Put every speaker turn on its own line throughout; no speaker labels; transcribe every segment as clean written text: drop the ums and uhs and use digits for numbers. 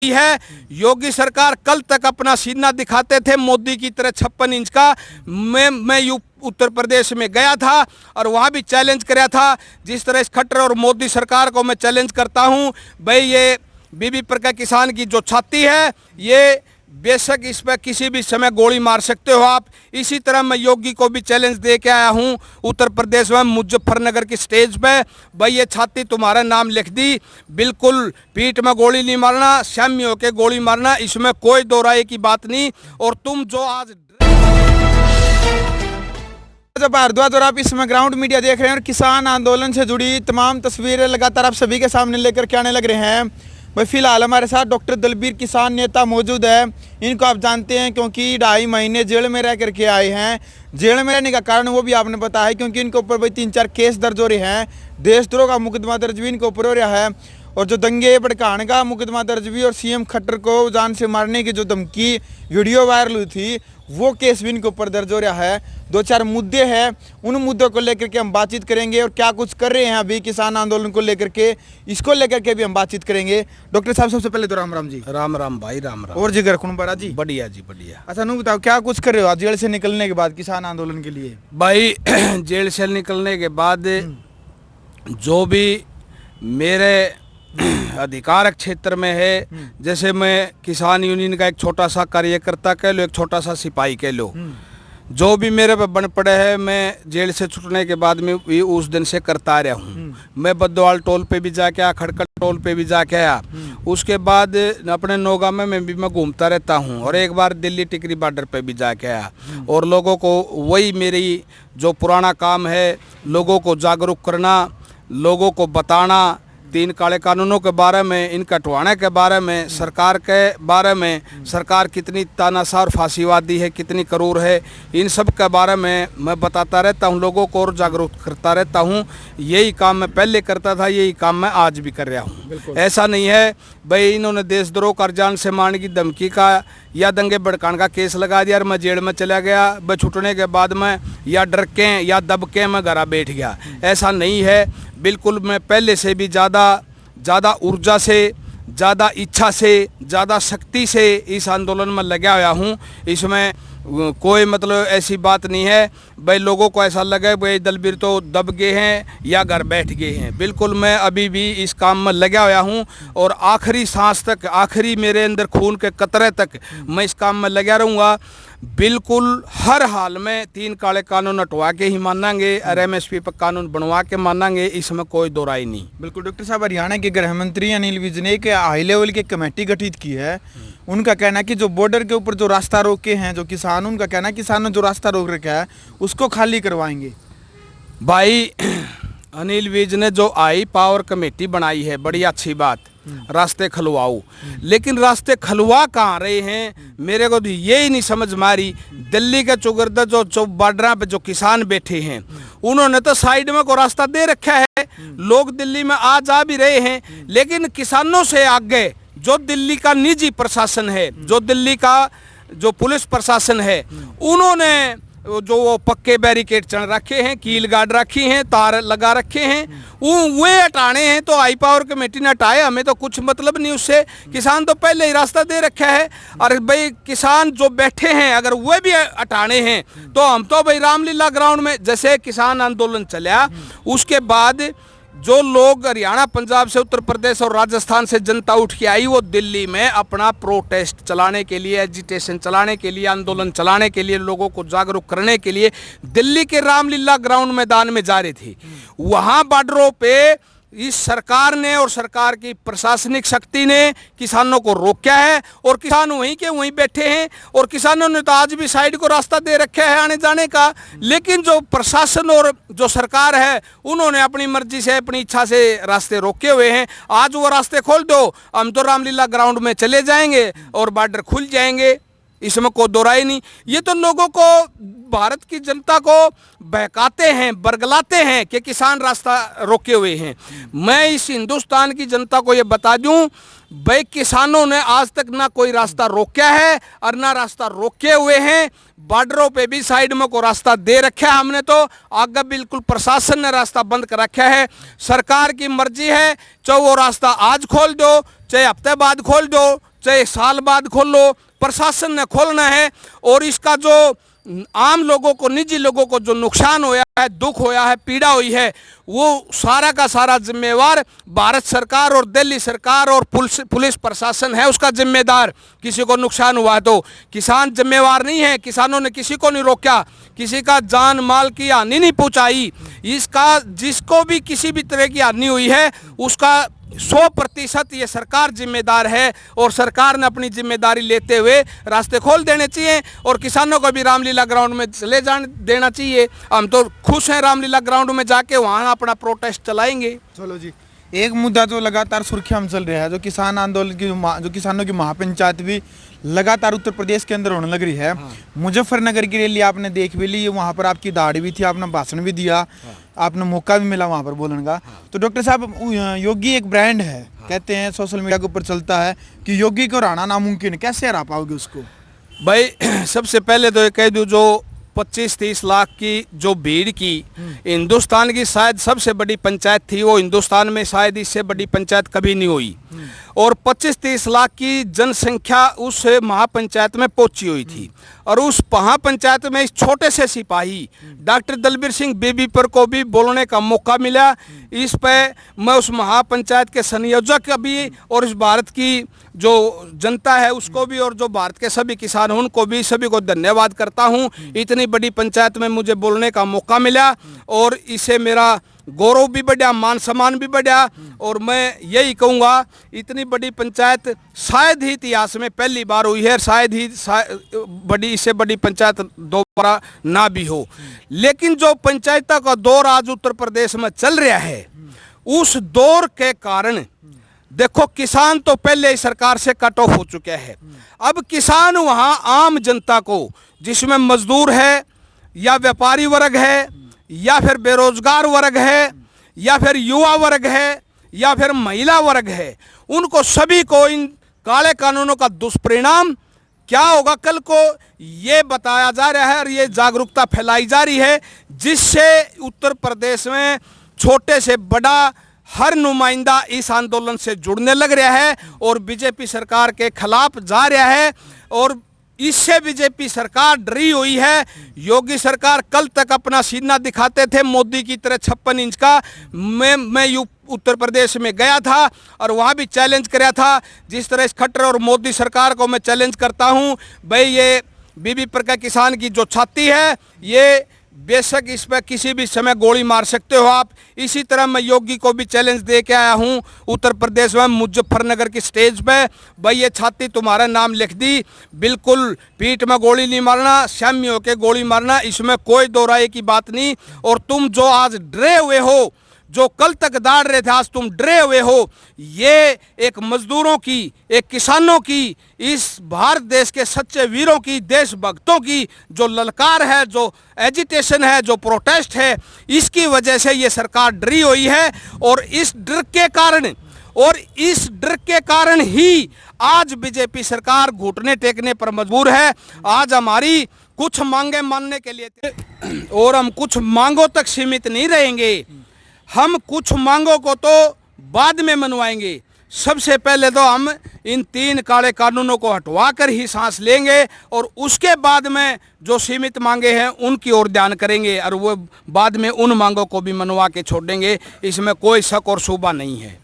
है। योगी सरकार कल तक अपना सीना दिखाते थे मोदी की तरह 56 इंच का। मैं उत्तर प्रदेश में गया था और वहाँ भी चैलेंज कराया था। जिस तरह इस खट्टर और मोदी सरकार को मैं चैलेंज करता हूँ, भाई ये बीबी प्रका किसान की जो छाती है, ये बेशक इस पर किसी भी समय गोली मार सकते हो आप। इसी तरह मैं योगी को भी चैलेंज दे के आया हूं उत्तर प्रदेश में मुजफ्फरनगर की स्टेज पे, भाई ये छाती तुम्हारा नाम लिख दी, बिल्कुल पीठ में गोली नहीं मारना, साम्य होकर गोली मारना, इसमें कोई दो राय की बात नहीं। और तुम जो आज
भारद्वाज और आप इसमें ग्राउंड मीडिया देख रहे हैं और किसान आंदोलन से जुड़ी तमाम तस्वीरें लगातार आप सभी के सामने लेकर के आने लग रहे हैं। भाई फिलहाल हमारे साथ डॉक्टर दलबीर किसान नेता मौजूद है। इनको आप जानते हैं क्योंककि 2.5 महीने जेल में रह करके आए हैं। जेल में रहने का कारण वो भी आपने बताया है क्योंकि इनके ऊपर भाई 3-4 केस दर्ज हो रहे हैं। देशद्रोह का मुकदमा दर्ज भी इनके ऊपर हो रहा है और जो दंगे भड़काने का मुकदमा दर्ज भी और सीएम खट्टर को जान से मारने की जो धमकी वीडियो वायरल हुई थी वो केस भी इनके ऊपर दर्ज हो रहा है। 2-4 मुद्दे हैं, उन मुद्दों को लेकर के हम बातचीत करेंगे और क्या कुछ कर रहे हैं अभी किसान आंदोलन को लेकर के, इसको लेकर के भी हम बातचीत करेंगे। डॉक्टर साहब सबसे पहले तो राम राम जी।
राम राम भाई, राम राम।
और जिगर खुनबरा जी।
बढ़िया जी बढ़िया।
अच्छा नू बताओ क्या कुछ कर रहे हो जेल से निकलने के बाद किसान आंदोलन के लिए?
भाई जेल से निकलने के बाद जो भी मेरे अधिकारक क्षेत्र में है, जैसे मैं किसान यूनियन का एक छोटा सा कार्यकर्ता कह लो, एक छोटा सा सिपाही कह लो, जो भी मेरे पे बन पड़े है मैं जेल से छूटने के बाद में भी उस दिन से करता रहा हूँ। मैं बद्दवाल टोल पे भी जाके आया, खड़कड़ टोल पे भी जाके आया। उसके बाद अपने नौगांव में मैं घूमता रहता हूँ और एक बार दिल्ली टिकरी बॉर्डर पे भी जाके आया और लोगों को वही मेरी जो पुराना काम है, लोगों को जागरूक करना, लोगों को बताना 3 काले कानूनों के बारे में, इनका हटवाने के बारे में, सरकार के बारे में, सरकार कितनी तानाशाह फांसीवादी है, कितनी क्रूर है, इन सब के बारे में मैं बताता रहता हूँ लोगों को और जागरूक करता रहता हूँ। यही काम मैं पहले करता था, यही काम मैं आज भी कर रहा हूँ। ऐसा नहीं है भाई इन्होंने देशद्रोह कर जान से मारने की धमकी का या दंगे भड़काने का केस लगा दिया और मैं जेल में चला गया, भाई छूटने के बाद में या डर के या दब के मैं घर बैठ गया। ऐसा नहीं है, बिल्कुल मैं पहले से भी ज़्यादा ऊर्जा से, ज़्यादा इच्छा से, ज़्यादा शक्ति से इस आंदोलन में लगा हुआ हूँ। इसमें कोई मतलब ऐसी बात नहीं है भाई लोगों को ऐसा लगे भाई दलबीर तो दब गए हैं या घर बैठ गए हैं। बिल्कुल मैं अभी भी इस काम में लगा हुआ हूँ और आखिरी सांस तक, आखिरी मेरे अंदर खून के कतरे तक मैं इस काम में लगा रहूँगा। बिल्कुल हर हाल में 3 काले कानून हटवा के ही मानेंगे और MSP पर कानून बनवा के मानेंगे, इसमें कोई दो राय नहीं।
बिल्कुल डॉक्टर साहब, हरियाणा के गृह मंत्री अनिल विज ने एक हाई लेवल की कमेटी गठित की है। उनका कहना है कि जो बॉर्डर के ऊपर जो रास्ता रोके हैं जो किसान, उनका कहना है किसानों जो रास्ता रोक रखा है उसको खाली करवाएंगे।
भाई अनिल विज ने जो आई पावर कमेटी बनाई है, बड़ी अच्छी बात, रास्ते खुलवाओ, लेकिन रास्ते खुलवा कहाँ रहे हैं मेरे को तो यही नहीं समझ मारी। दिल्ली के चौगरदा जो बॉर्डर पे जो किसान बैठे हैं उन्होंने तो साइड में को रास्ता दे रखा है, लोग दिल्ली में आ जा भी रहे हैं, लेकिन किसानों से आगे जो दिल्ली का निजी प्रशासन है, जो दिल्ली का जो पुलिस प्रशासन है, उन्होंने जो वो पक्के बैरिकेड चढ़ रखे हैं, कील गार्ड रखी हैं, तार लगा रखे हैं, वे हटाने हैं। तो हाई पावर कमेटी ने हटाए, हमें तो कुछ मतलब नहीं उससे। किसान तो पहले ही रास्ता दे रखा है और भाई किसान जो बैठे हैं अगर वे भी हटाने हैं तो हम तो भाई रामलीला ग्राउंड में जैसे किसान आंदोलन चला, उसके बाद जो लोग हरियाणा, पंजाब से, उत्तर प्रदेश और राजस्थान से जनता उठ के आई, वो दिल्ली में अपना प्रोटेस्ट चलाने के लिए, एजिटेशन चलाने के लिए, आंदोलन चलाने के लिए, लोगों को जागरूक करने के लिए दिल्ली के रामलीला ग्राउंड मैदान में जा रहे थे। वहाँ बॉर्डरों पे इस सरकार ने और सरकार की प्रशासनिक शक्ति ने किसानों को रोका है और किसान वहीं के वहीं बैठे हैं और किसानों ने तो आज भी साइड को रास्ता दे रखा है आने जाने का, लेकिन जो प्रशासन और जो सरकार है उन्होंने अपनी मर्जी से, अपनी इच्छा से रास्ते रोके हुए हैं। आज वो रास्ते खोल दो, हम तो रामलीला ग्राउंड में चले जाएंगे और बॉर्डर खुल जाएंगे, इसमें कोई दो राय नहीं। ये तो लोगों को, भारत की जनता को बहकाते हैं, बरगलाते हैं कि किसान रास्ता रोके हुए हैं। मैं इस हिंदुस्तान की जनता को ये बता दूं, भाई किसानों ने आज तक ना कोई रास्ता रोका है और ना रास्ता रोके हुए हैं। बॉर्डरों पे भी साइड में को रास्ता दे रखा है हमने, तो आगे बिल्कुल प्रशासन ने रास्ता बंद कर रखा है। सरकार की मर्जी है, चाहे वो रास्ता आज खोल दो, चाहे हफ्ते बाद खोल दो, चाहे साल बाद खोलो, प्रशासन ने खोलना है। और इसका जो आम लोगों को, निजी लोगों को जो नुकसान होया है, दुख होया है, पीड़ा हुई है, वो सारा का सारा जिम्मेवार भारत सरकार और दिल्ली सरकार और पुलिस प्रशासन है उसका जिम्मेदार। किसी को नुकसान हुआ तो किसान जिम्मेवार नहीं है, किसानों ने किसी को नहीं रोका, किसी का जान माल की हानि नहीं पहुंचाई। इसका जिसको भी किसी भी तरह की हानि हुई है उसका 100% ये सरकार जिम्मेदार है। और सरकार ने अपनी जिम्मेदारी लेते हुए रास्ते खोल देने चाहिए और किसानों को भी रामलीला ग्राउंड में चले जाने देना चाहिए। हम तो खुश हैं रामलीला ग्राउंड में जाके, वहाँ अपना प्रोटेस्ट चलाएंगे।
चलो जी, एक मुद्दा जो लगातार सुर्खियां में चल रहा है, जो किसान आंदोलन की जो किसानों की महापंचायत भी लगातार उत्तर प्रदेश के अंदर होने लग रही है। मुजफ्फरनगर की रैली आपने देख भी ली, वहाँ पर आपकी दाढ़ी भी थी, आपने भाषण भी दिया, आपने मौका भी मिला वहाँ पर बोलने का। तो डॉक्टर साहब, योगी एक ब्रांड है, कहते हैं सोशल मीडिया के ऊपर चलता है कि योगी को हराना नामुमकिन है, कैसे हरा पाओगे उसको?
भाई सबसे पहले तो ये कह दूँ, जो 25-30 लाख की जो भीड़ की हिंदुस्तान की शायद सबसे बड़ी पंचायत थी, वो हिंदुस्तान में शायद इससे बड़ी पंचायत कभी नहीं हुई। और 25-30 लाख की जनसंख्या उस महापंचायत में पहुंची हुई थी। और उस महापंचायत में इस छोटे से सिपाही डॉक्टर दलबीर सिंह बेबी पर को भी बोलने का मौका मिला। इस पे मैं उस महापंचायत के संयोजक भी और इस भारत की जो जनता है उसको भी, और जो भारत के सभी किसान हैं उनको भी, सभी को धन्यवाद करता हूं। इतनी बड़ी पंचायत में मुझे बोलने का मौका मिला और इससे मेरा गौरव भी बढ़ा, मान सम्मान भी बढ़ा। और मैं यही कहूँगा, इतनी बड़ी पंचायत शायद ही इतिहास में पहली बार हुई है, शायद ही बड़ी, इससे बड़ी पंचायत दोबारा ना भी हो। लेकिन जो पंचायतों का दौर आज उत्तर प्रदेश में चल रहा है, उस दौर के कारण देखो, किसान तो पहले ही सरकार से कट ऑफ हो चुके हैं। अब किसान वहाँ आम जनता को, जिसमें मजदूर है या व्यापारी वर्ग है या फिर बेरोजगार वर्ग है या फिर युवा वर्ग है या फिर महिला वर्ग है, उनको सभी को इन काले कानूनों का दुष्परिणाम क्या होगा कल को ये बताया जा रहा है और ये जागरूकता फैलाई जा रही है, जिससे उत्तर प्रदेश में छोटे से बड़ा हर नुमाइंदा इस आंदोलन से जुड़ने लग रहा है और बीजेपी सरकार के खिलाफ जा रहा है। और इससे बीजेपी सरकार डरी हुई है। योगी सरकार कल तक अपना सीना दिखाते थे मोदी की तरह 56 इंच का। मैं उत्तर प्रदेश में गया था और वहाँ भी चैलेंज कराया था, जिस तरह इस खट्टर और मोदी सरकार को मैं चैलेंज करता हूँ, भाई ये बीबी पर का किसान की जो छाती है, ये बेशक इस पर किसी भी समय गोली मार सकते हो आप। इसी तरह मैं योगी को भी चैलेंज दे के आया हूँ उत्तर प्रदेश में मुजफ्फरनगर की स्टेज पे, भाई ये छाती तुम्हारा नाम लिख दी, बिल्कुल पीठ में गोली नहीं मारना, साम्य होकर गोली मारना, इसमें कोई दो राय की बात नहीं। और तुम जो आज डरे हुए हो, जो कल तक दाड़ रहे थे, आज तुम डरे हुए हो, ये एक मजदूरों की, एक किसानों की, इस भारत देश के सच्चे वीरों की, देशभक्तों की जो ललकार है, जो एजिटेशन है, जो प्रोटेस्ट है, इसकी वजह से ये सरकार डरी हुई है। और इस डर के कारण ही आज बीजेपी सरकार घुटने टेकने पर मजबूर है। आज हमारी कुछ मांगे मानने के लिए, और हम कुछ मांगों तक सीमित नहीं रहेंगे, हम कुछ मांगों को तो बाद में मनवाएंगे। सबसे पहले तो हम इन 3 काले कानूनों को हटवा कर ही सांस लेंगे और उसके बाद में जो सीमित मांगे हैं उनकी ओर ध्यान करेंगे और वो बाद में उन मांगों को भी मनवा के छोड़ेंगे। इसमें कोई शक और शुबा नहीं है।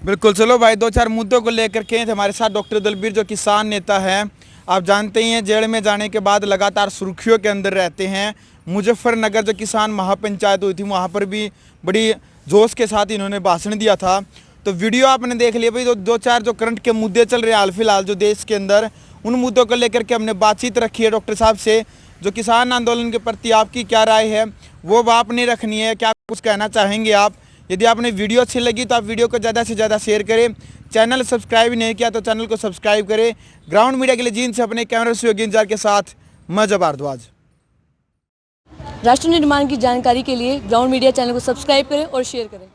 बिल्कुल। चलो भाई, 2-4 मुद्दों को लेकर के हमारे साथ डॉक्टर दलबीर जो किसान नेता है, आप जानते ही हैं जेल में जाने के बाद लगातार सुर्खियों के अंदर रहते हैं। मुजफ्फरनगर जो किसान महापंचायत हुई थी, वहाँ पर भी बड़ी जोश के साथ इन्होंने भाषण दिया था। तो वीडियो आपने देख लिया भाई। 2-4 जो करंट के मुद्दे चल रहे हैं हाल फिलहाल जो देश के अंदर, उन मुद्दों को लेकर के हमने बातचीत रखी है डॉक्टर साहब से। जो किसान आंदोलन के प्रति आपकी क्या राय है वो आपने रखनी है, क्या कुछ कहना चाहेंगे आप? यदि आपने वीडियो अच्छी लगी तो आप वीडियो को ज़्यादा से ज़्यादा शेयर करें। चैनल सब्सक्राइब नहीं किया तो चैनल को सब्सक्राइब करें। ग्राउंड मीडिया के लिए जींद से अपने कैमरा से योगी इंतजार के साथ मैं जब भारद्वाज।
राष्ट्र निर्माण की जानकारी के लिए ग्राउंड मीडिया चैनल को सब्सक्राइब करें और शेयर करें।